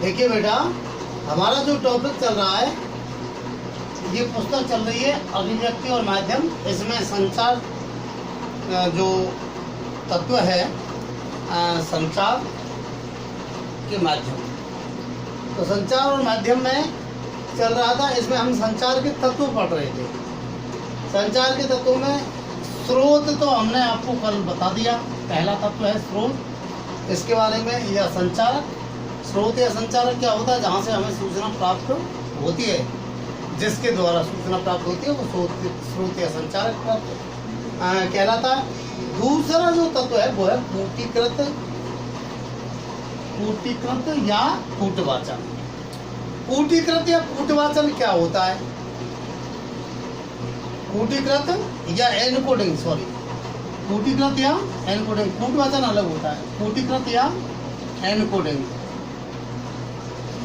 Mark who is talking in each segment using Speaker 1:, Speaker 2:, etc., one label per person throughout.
Speaker 1: देखिए बेटा, हमारा जो टॉपिक चल रहा है, ये पुस्तक चल रही है अभिव्यक्ति और माध्यम। इसमें संचार जो तत्व है, संचार के माध्यम, तो संचार और माध्यम में चल रहा था। इसमें हम संचार के तत्व पढ़ रहे थे। संचार के तत्वों में स्रोत तो हमने आपको कल बता दिया। पहला तत्व है स्रोत। इसके बारे में, या संचारक। स्रोत या संचारक क्या होता है? जहाँ से हमें सूचना प्राप्त होती है, जिसके द्वारा सूचना प्राप्त होती है, वो स्रोत या संचारक प्राप्त कहलाता है। दूसरा जो तत्व है वो है कूटीकृत या कूटवाचन। कूटीकृत या कूटवाचन क्या होता है? कूटीकृत या एनकोडिंग, सॉरी, कूटीकृत या एनकोडिंग। कूटवाचन अलग होता है। कूटीकृत या एनकोडिंग।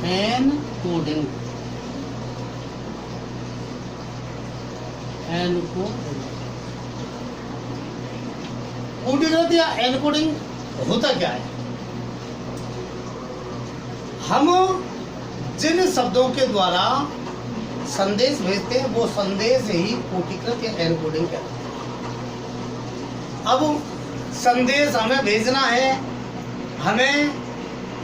Speaker 1: एनकोडिंग, कूटीकृत या एनकोडिंग होता क्या है? हम जिन शब्दों के द्वारा संदेश भेजते हैं, वो संदेश ही कूटीकृत या एनकोडिंग कहते हैं। अब संदेश हमें भेजना है, हमें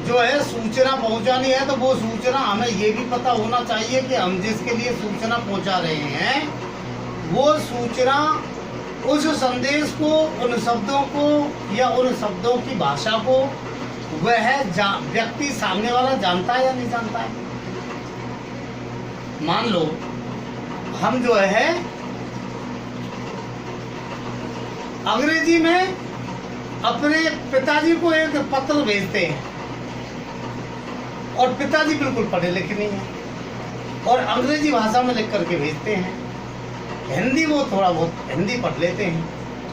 Speaker 1: जो है सूचना पहुंचानी है, तो वो सूचना हमें ये भी पता होना चाहिए कि हम जिसके लिए सूचना पहुंचा रहे हैं, वो सूचना, उस संदेश को, उन शब्दों को या उन शब्दों की भाषा को वह व्यक्ति सामने वाला जानता है या नहीं जानता है। मान लो हम जो है अंग्रेजी में अपने पिताजी को एक पत्र भेजते हैं, और पिताजी बिल्कुल पढ़े लिखे नहीं है, और अंग्रेजी भाषा में लिख करके भेजते हैं। हिंदी वो थोड़ा बहुत हिंदी पढ़ लेते हैं,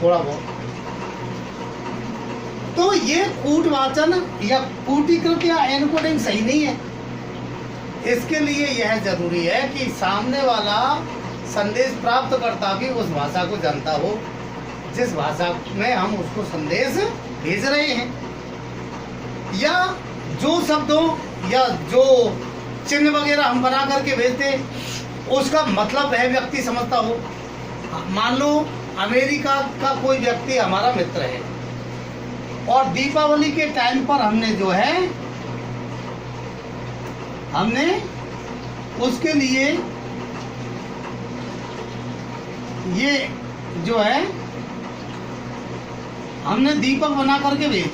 Speaker 1: थोड़ा बहुत। तो ये कूटवाचन या कूटीकृत या एनकोडिंग सही नहीं है। इसके लिए यह जरूरी है कि सामने वाला संदेश प्राप्तकर्ता भी उस भाषा को जानता हो जिस भाषा में हम उसको संदेश भेज रहे हैं, या जो शब्दों या जो चिन्ह वगैरह हम बना करके भेजते हैं, उसका मतलब वह व्यक्ति समझता हो। मान लो अमेरिका का कोई व्यक्ति हमारा मित्र है, और दीपावली के टाइम पर हमने उसके लिए ये जो है हमने दीपक बना करके भेज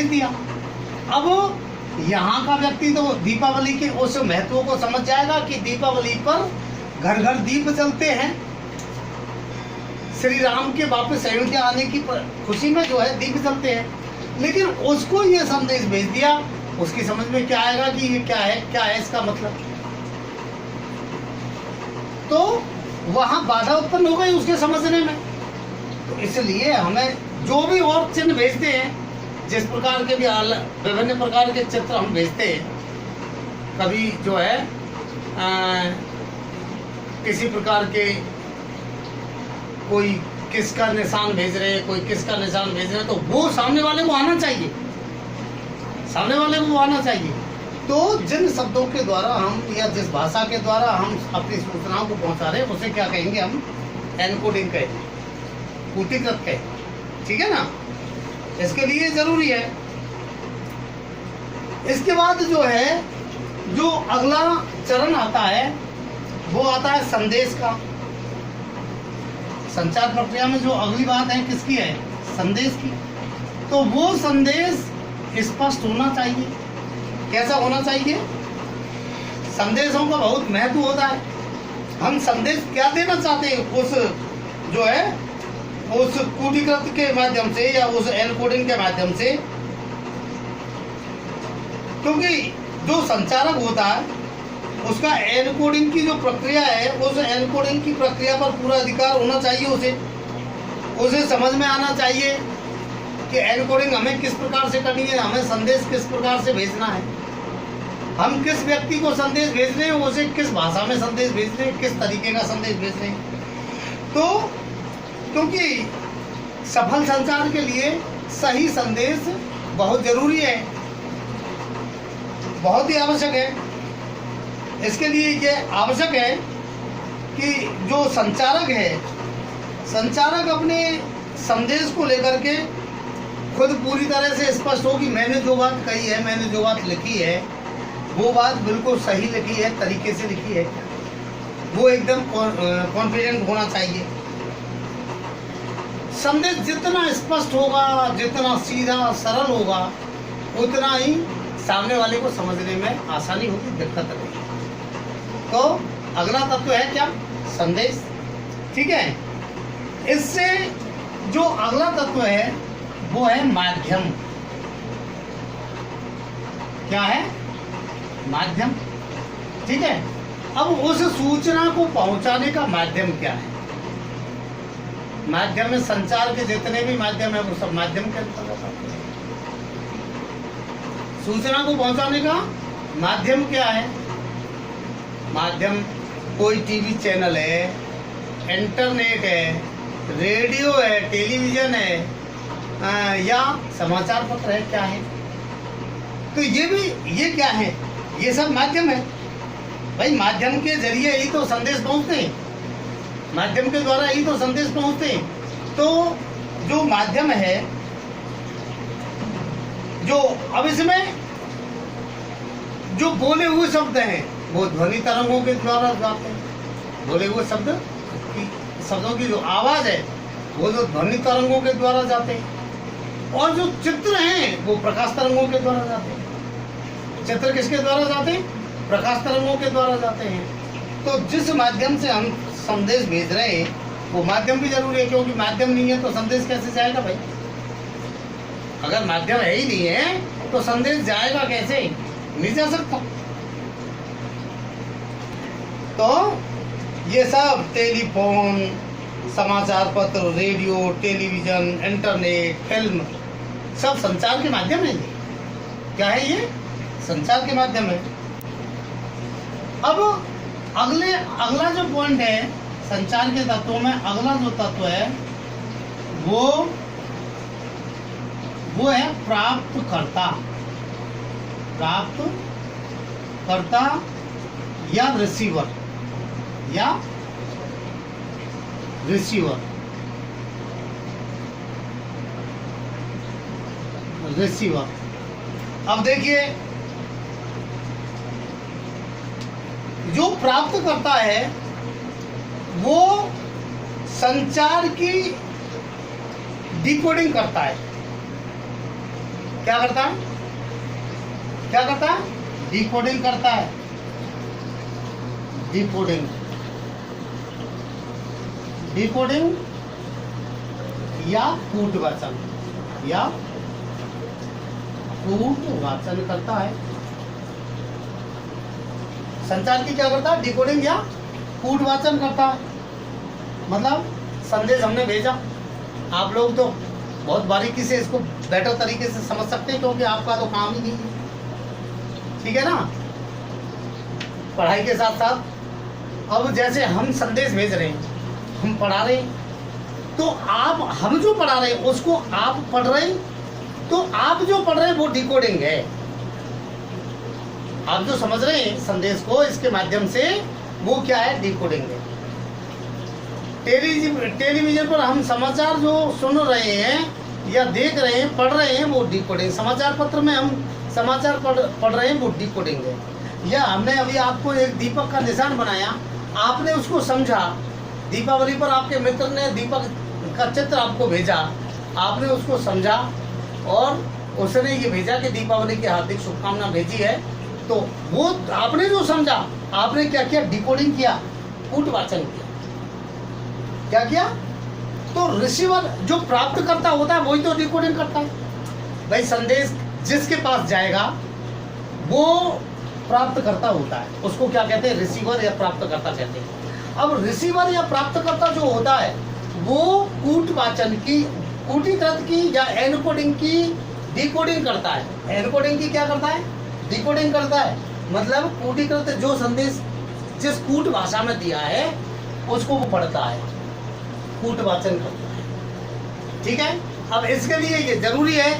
Speaker 1: दिया। अब यहाँ का व्यक्ति तो दीपावली के उस महत्व को समझ जाएगा कि दीपावली पर घर घर दीप जलते हैं। श्री राम के वापस अयोध्या आने की खुशी में जो है दीप जलते हैं। लेकिन उसको ये संदेश भेज दिया, उसकी समझ में क्या आएगा कि ये क्या है इसका मतलब। तो वहां बाधा उत्पन्न हो गई उसके समझने में। तो इसलिए हमें जो भी और चिन्ह भेजते हैं, जिस प्रकार के भी विभिन्न प्रकार के चित्र हम भेजते हैं, कभी जो है किसी प्रकार के कोई किसका निशान भेज रहे हैं, कोई किसका निशान भेज रहे हैं, तो वो सामने वाले को आना चाहिए। तो जिन शब्दों के द्वारा हम, या जिस भाषा के द्वारा हम अपनी सूचनाओं को पहुंचा रहे हैं, उसे क्या कहेंगे? हम एनकोडिंग कहेंगे, कूटीकृत कहेंगे। ठीक है ना? इसके लिए जरूरी है। इसके बाद जो अगला चरण आता है, वो आता है संदेश का। संचार प्रक्रिया में जो अगली बात है किसकी है? संदेश की। तो वो संदेश स्पष्ट होना चाहिए। कैसा होना चाहिए? संदेशों का बहुत महत्व होता है। हम संदेश क्या देना चाहते हैं उस कूटीकृत के माध्यम से या उस एनकोडिंग के माध्यम से। क्योंकि जो संचारक होता है, उसका एनकोडिंग की जो प्रक्रिया है, उस एनकोडिंग की प्रक्रिया पर पूरा अधिकार होना चाहिए। उसे समझ में आना चाहिए कि एनकोडिंग हमें किस प्रकार से करनी है, हमें संदेश किस प्रकार से भेजना है, हम किस व्यक्ति को संदेश भेज रहे हैं, उसे किस भाषा में संदेश भेज रहे हैं, किस तरीके का संदेश भेज रहे हैं। तो क्योंकि सफल संचार के लिए सही संदेश बहुत जरूरी है, बहुत ही आवश्यक है। इसके लिए ये आवश्यक है कि जो संचारक है, संचारक अपने संदेश को लेकर के खुद पूरी तरह से स्पष्ट हो कि मैंने जो बात कही है, मैंने जो बात लिखी है, वो बात बिल्कुल सही लिखी है, तरीके से लिखी है, वो एकदम कॉन्फिडेंट होना चाहिए। संदेश जितना स्पष्ट होगा, जितना सीधा सरल होगा, उतना ही सामने वाले को समझने में आसानी होगी, दिक्कत नहीं। तो अगला तत्व है क्या? संदेश। ठीक है। इससे जो अगला तत्व है वो है माध्यम। क्या है? माध्यम। ठीक है। अब उस सूचना को पहुंचाने का माध्यम क्या है? माध्यम में संचार के जितने भी माध्यम है वो सब माध्यम के अंतर्गत आते हैं। सूचना को पहुंचाने का माध्यम क्या है? माध्यम कोई टीवी चैनल है, इंटरनेट है, रेडियो है, टेलीविजन है, या समाचार पत्र है, क्या है? तो ये क्या है? ये सब माध्यम है भाई। माध्यम के जरिए ही तो संदेश पहुंचते हैं, माध्यम के द्वारा ही तो संदेश पहुंचते हैं। तो जो माध्यम है, जो अब इसमें जो बोले हुए शब्द हैं वो ध्वनि तरंगों के द्वारा जाते हैं। बोले हुए शब्दों की जो आवाज है वो जो ध्वनि तरंगों के द्वारा जाते हैं, और जो चित्र हैं वो प्रकाश तरंगों के द्वारा जाते हैं। चित्र किसके द्वारा जाते हैं? प्रकाश तरंगों के द्वारा जाते हैं। तो जिस माध्यम से हम संदेश भेज रहे हैं वो माध्यम भी जरूरी है, क्योंकि माध्यम नहीं है तो संदेश कैसे जाएगा भाई? अगर माध्यम है ही नहीं है तो संदेश जाएगा कैसे? नहीं जा सकता। तो ये सब टेलीफोन, समाचार पत्र, रेडियो, टेलीविजन, इंटरनेट, फिल्म, सब संचार के माध्यम है। क्या है ये? संचार के माध्यम है। अब अगला जो पॉइंट है संचार के तत्वों में, अगला जो तत्व है वो है प्राप्तकर्ता। प्राप्तकर्ता या रिसीवर, रिसीवर। अब देखिए, जो प्राप्त करता है वो संचार की डिकोडिंग करता है। क्या करता है? डिकोडिंग करता है। डिकोडिंग या कूटवाचन करता है। संचार की क्या करता है? डिकोडिंग या कूटवाचन करता है। मतलब संदेश हमने भेजा, आप लोग तो बहुत बारीकी से इसको बेटर तरीके से समझ सकते हैं, क्योंकि आपका तो काम ही नहीं है। ठीक है ना? पढ़ाई के साथ साथ अब जैसे हम संदेश भेज रहे हैं, हम पढ़ा रहे हैं, तो हम जो पढ़ा रहे हैं उसको आप पढ़ रहे हैं, तो आप जो पढ़ रहे हैं वो डिकोडिंग है। आप जो समझ रहे हैं संदेश को इसके माध्यम से, वो क्या है? डिकोडिंग है। टेलीविजन पर हम समाचार जो सुन रहे हैं या देख रहे हैं, पढ़ रहे हैं, वो डिकोडिंग। समाचार पत्र में हम समाचार पढ़ रहे हैं, वो डिकोडिंग है। या हमने अभी आपको एक दीपक का निशान बनाया, आपने उसको समझा, दीपावली पर आपके मित्र ने दीपक का चित्र आपको भेजा, आपने उसको समझा और उसने ये भेजा कि दीपावली की हार्दिक शुभकामना भेजी है, तो वो आपने जो समझा, आपने क्या किया? डिकोडिंग किया, कूटवाचन किया। क्या किया? तो रिसीवर जो प्राप्त करता होता है वही तो डिकोडिंग करता है भाई। संदेश जिसके पास जाएगा वो प्राप्त करता होता है, उसको क्या कहते हैं? रिसीवर या प्राप्तकर्ता कहते हैं। अब रिसीवर या प्राप्तकर्ता जो होता है वो कूटवाचन की, कूटीकृत की या एनकोडिंग की डिकोडिंग करता है। एनकोडिंग की क्या करता है? डिकोडिंग करता है। मतलब कूटीकृत जो संदेश जिस कूट भाषा में दिया है उसको वो पढ़ता है, कूटवाचन करता है। ठीक है? अब इसके लिए ये जरूरी है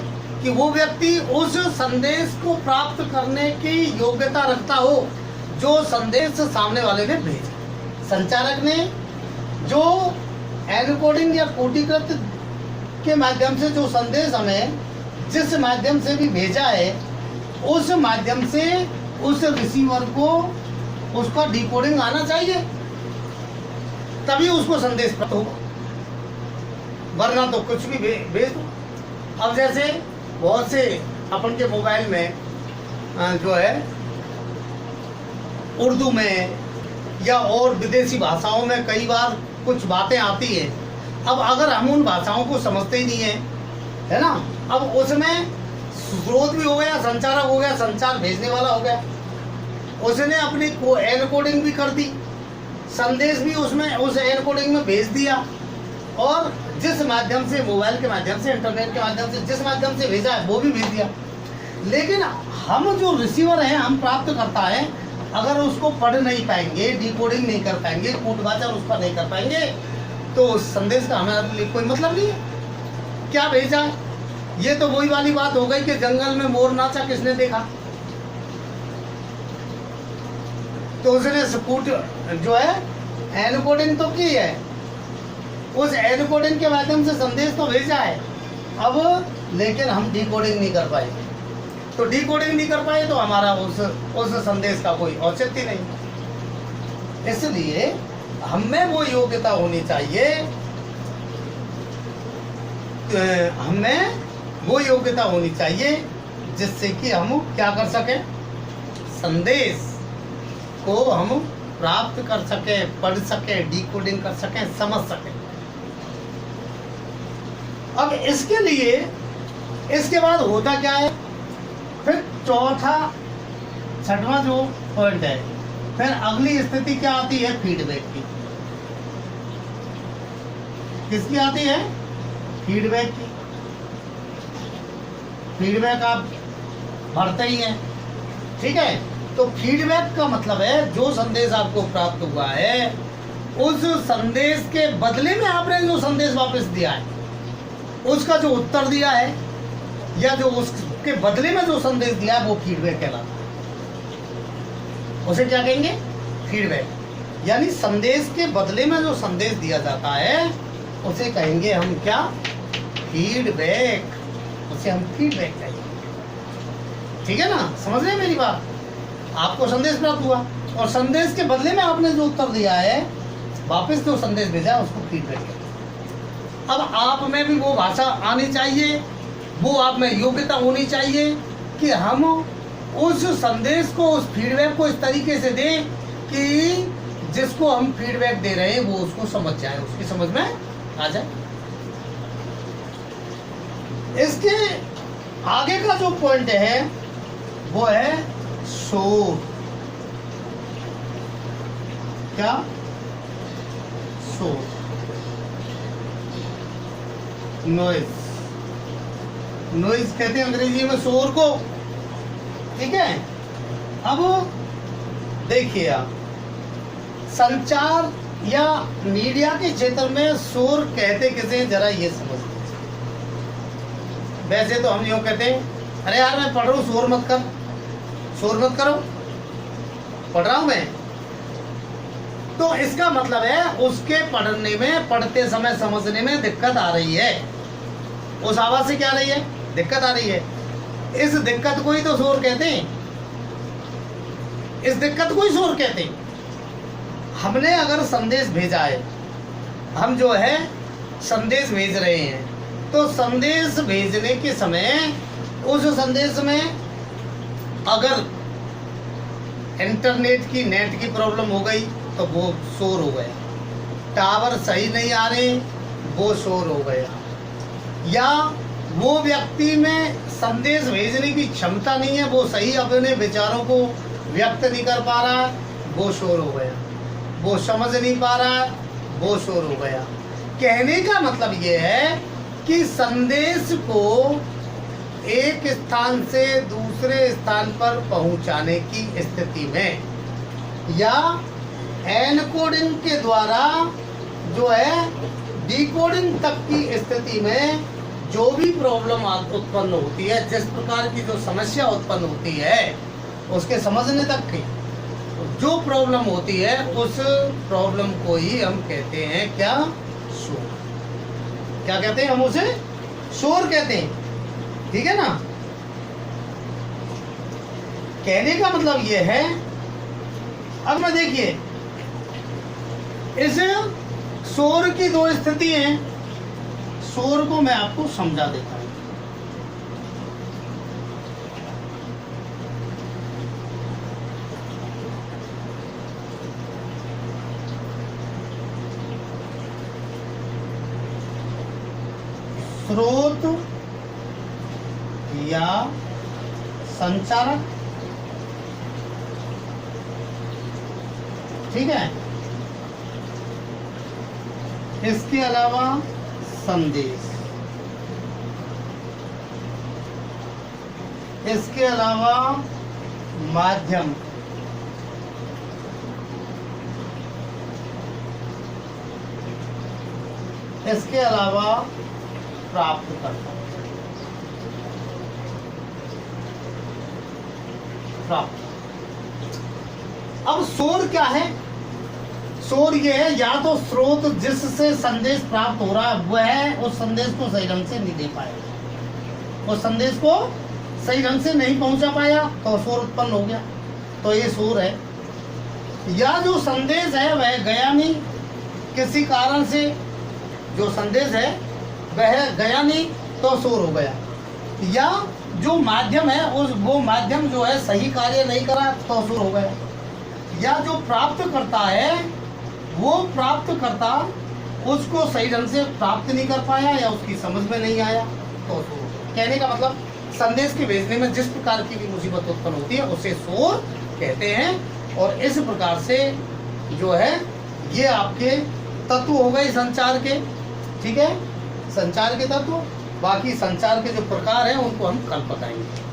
Speaker 1: कि वो व्यक्ति उस संदेश को प्राप्त करने की योग्यता रखता हो जो संदेश सामने वाले ने भेजा। संचारक ने जो एनकोडिंग या कोटिकृत के माध्यम से जो संदेश हमें जिस माध्यम से भी भेजा है, उस माध्यम से उस रिसीवर को उसका डिकोडिंग आना चाहिए, तभी उसको संदेश प्राप्त होगा, वरना तो कुछ भी भेज दो। अब जैसे बहुत से अपन के मोबाइल में जो है उर्दू में या और विदेशी भाषाओं में कई बार कुछ बातें आती है। अब अगर हम उन भाषाओं को समझते ही नहीं है ना, अब उसमें स्रोत भी हो गया, संचारक हो गया, संचार भेजने वाला हो गया, उसने अपनी एनकोडिंग भी कर दी, संदेश भी उसमें उस एनकोडिंग में भेज दिया, और जिस माध्यम से मोबाइल के माध्यम से, इंटरनेट के माध्यम से जिस माध्यम से भेजा है वो भी भेज दिया। लेकिन हम जो रिसीवर हैं, हम प्राप्त करता है, अगर उसको पढ़ नहीं पाएंगे, डिकोडिंग नहीं कर पाएंगे, कूटवाचन उसका नहीं कर पाएंगे, तो उस संदेश का हमारे लिए कोई मतलब नहीं है। क्या भेजा है? ये तो वही वाली बात हो गई कि जंगल में मोर नाचा किसने देखा, तो उसने स्कूट जो है एनकोडिंग तो की है, उस एनकोडिंग के माध्यम से संदेश तो भेजा है, अब लेकिन हम डिकोडिंग नहीं कर पाए, तो डिकोडिंग नहीं कर पाए तो हमारा उस संदेश का कोई औचित्य नहीं। इसलिए हमें वो योग्यता होनी चाहिए, हमें वो योग्यता होनी चाहिए जिससे कि हम क्या कर सकें, संदेश को हम प्राप्त कर सकें, पढ़ सकें, डिकोडिंग कर सकें, समझ सकें। अब इसके लिए इसके बाद होता क्या है, फिर चौथा छठवां जो पॉइंट है, फिर अगली स्थिति क्या आती है, फीडबैक की। किसकी आती है? फीडबैक की। फीडबैक आप भरते ही हैं, ठीक है। तो फीडबैक का मतलब है जो संदेश आपको प्राप्त हुआ है, उस संदेश के बदले में आपने जो संदेश वापस दिया है, उसका जो उत्तर दिया है, या जो उसके बदले में जो संदेश दिया है, वो फीडबैक कहलाता है। उसे क्या कहेंगे? फीडबैक। यानी संदेश के बदले में जो संदेश दिया जाता है उसे कहेंगे हम क्या? फीडबैक। उसे हम फीडबैक कहेंगे, ठीक है ना? समझ रहे हैं मेरी बात? आपको संदेश प्राप्त हुआ और संदेश के बदले में आपने जो उत्तर दिया है, वापस जो संदेश भेजा उसको फीडबैक कहते हैं। अब आप में भी वो भाषा आनी चाहिए, वो आप में योग्यता होनी चाहिए कि हम उस संदेश को, उस फीडबैक को इस तरीके से दें कि जिसको हम फीडबैक दे रहे हैं वो उसको समझ जाए, उसकी समझ में आ जाए। इसके आगे का जो पॉइंट है वो है शोर। क्या? शोर, नॉइज। नॉइज कहते हैं अंग्रेजी में शोर को, ठीक है। अब देखिए आप, संचार या मीडिया के क्षेत्र में शोर कहते किसे, जरा ये समझ लीजिए। वैसे तो हम यूँ कहते हैं, अरे यार मैं पढ़ रहा हूँ, शोर मत कर, शोर मत करो, पढ़ रहा हूँ मैं। तो इसका मतलब है उसके पढ़ने में, पढ़ते समय समझने में दिक्कत आ रही है, उस आवाज से क्या आ रही है, दिक्कत आ रही है। इस दिक्कत को ही तो शोर कहते हैं, इस दिक्कत को ही शोर कहते हैं। हमने अगर संदेश भेजा है, हम जो है संदेश भेज रहे हैं, तो संदेश भेजने के समय उस संदेश में अगर इंटरनेट की, नेट की प्रॉब्लम हो गई तो वो शोर हो गया, टावर सही नहीं आ रहे वो शोर हो गया, या वो व्यक्ति में संदेश भेजने की क्षमता नहीं है, वो सही अपने विचारों को व्यक्त नहीं कर पा रहा, वो शोर हो गया, वो समझ नहीं पा रहा, वो शोर हो गया। कहने का मतलब ये है कि संदेश को एक स्थान से दूसरे स्थान पर पहुंचाने की स्थिति में, या एनकोडिंग के द्वारा जो है डिकोडिंग तक की स्थिति में जो भी प्रॉब्लम उत्पन्न होती है, जिस प्रकार की जो समस्या उत्पन्न होती है, उसके समझने तक की जो प्रॉब्लम होती है, उस प्रॉब्लम को ही हम कहते हैं क्या? शोर। क्या कहते हैं हम उसे? शोर कहते हैं। ठीक है ना? कहने का मतलब ये है, अब मैं देखिए इस शोर की दो स्थिति हैं। शोर को मैं आपको समझा देता हूं। स्रोत या संचारक, ठीक है, इसके अलावा संदेश, इसके अलावा माध्यम, इसके अलावा प्राप्तकर्ता। प्राप्त। अब शोर क्या है? शोर ये है, या तो स्रोत जिससे संदेश प्राप्त हो रहा है वह उस संदेश को सही ढंग से नहीं दे पाएगा, उस संदेश को सही ढंग से नहीं पहुंचा पाया तो शोर उत्पन्न हो गया, तो ये शोर है। या जो संदेश है वह गया नहीं, किसी कारण से जो संदेश है वह गया नहीं तो शोर हो गया। या जो माध्यम है वो माध्यम जो है सही कार्य नहीं करा तो शोर हो गया। या जो प्राप्त करता है वो प्राप्तकर्ता उसको सही ढंग से प्राप्त नहीं कर पाया या उसकी समझ में नहीं आया तो शोर हो गया। कहने का मतलब संदेश के भेजने में जिस प्रकार की भी मुसीबत उत्पन्न होती है उसे शोर कहते हैं। और इस प्रकार से जो है ये आपके तत्व हो गए संचार के, ठीक है, संचार के तत्व। बाकी संचार के जो प्रकार हैं उनको हम कल बताएंगे।